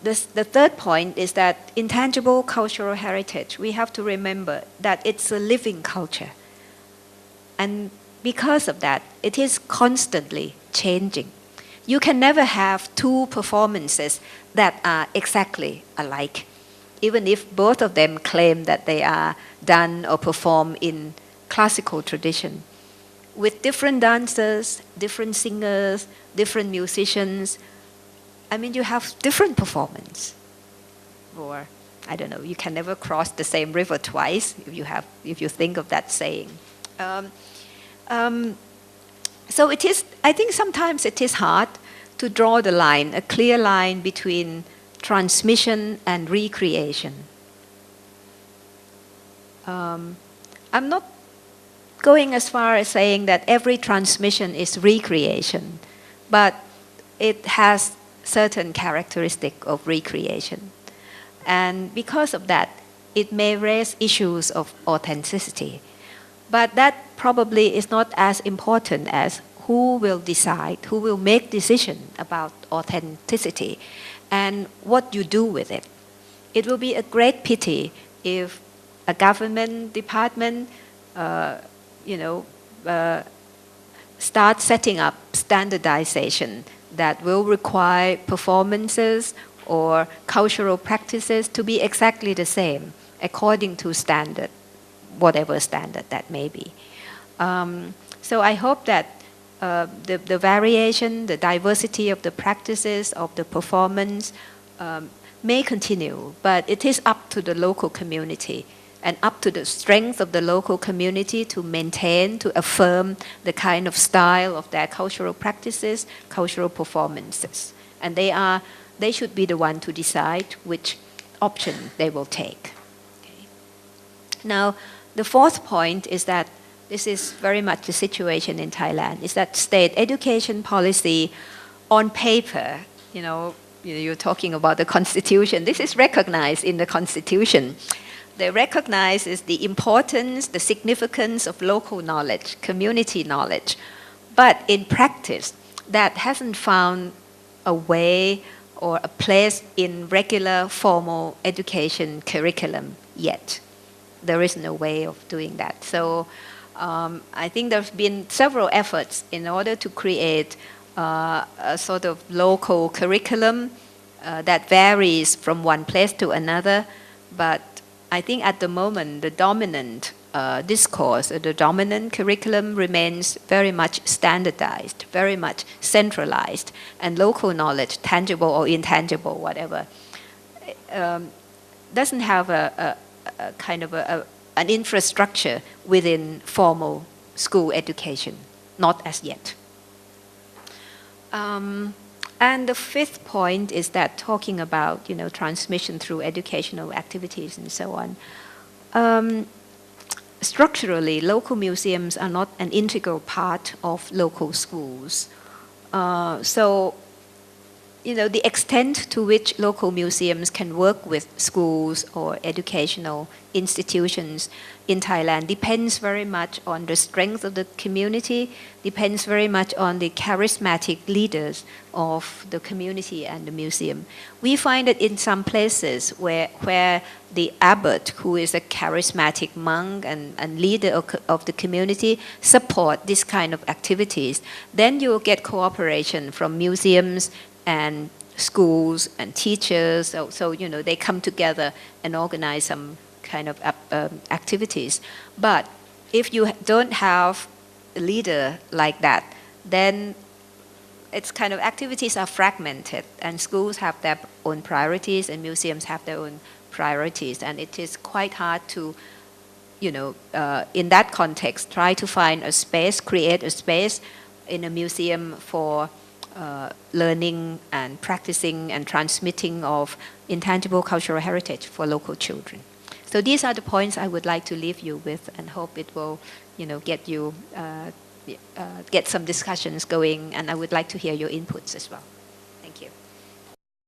the third point is that intangible cultural heritage, we have to remember that it's a living culture. And because of that, it is constantly changing. You can never have two performances that are exactly alike, even if both of them claim that they are done or performed in classical tradition. With different dancers, different singers, different musicians, I mean, you have different performance. Or, I don't know, you can never cross the same river twice, if you think of that saying. So it is, I think sometimes it is hard to draw the line, a clear line between transmission and recreation. I'm not going as far as saying that every transmission is recreation, but it has certain characteristic of recreation. And because of that, it may raise issues of authenticity. But that probably is not as important as who will decide, who will make decision about authenticity and what you do with it. It will be a great pity if a government department start setting up standardization that will require performances or cultural practices to be exactly the same according to standard, whatever standard that may be. So I hope that the variation, the diversity of the practices, of the performance may continue, but it is up to the local community and up to the strength of the local community to maintain, to affirm the kind of style of their cultural practices, cultural performances. And they should be the one to decide which option they will take. Okay. Now, the fourth point is that this is very much the situation in Thailand, is that state education policy on paper, you're talking about the constitution, this is recognized in the constitution. They recognize the importance, the significance of local knowledge, community knowledge. But in practice, that hasn't found a way or a place in regular formal education curriculum yet. There is no way of doing that. So I think there's been several efforts in order to create a sort of local curriculum that varies from one place to another. But I think at the moment, the dominant discourse, the dominant curriculum remains very much standardized, very much centralized, and local knowledge, tangible or intangible, whatever, doesn't have a kind of an infrastructure within formal school education, not as yet. And the fifth point is that talking about transmission through educational activities and so on. Structurally, local museums are not an integral part of local schools. So the extent to which local museums can work with schools or educational institutions in Thailand depends very much on the strength of the community, depends very much on the charismatic leaders of the community and the museum. We find that in some places where the abbot, who is a charismatic monk and leader of the community, support this kind of activities, then you will get cooperation from museums and schools and teachers. So they come together and organize some kind of activities. But if you don't have a leader like that, then it's kind of activities are fragmented, and schools have their own priorities and museums have their own priorities, and it is quite hard to in that context try to find a space, create a space in a museum for learning and practicing and transmitting of intangible cultural heritage for local children. So these are the points I would like to leave you with, and hope it will, get you get some discussions going. And I would like to hear your inputs as well.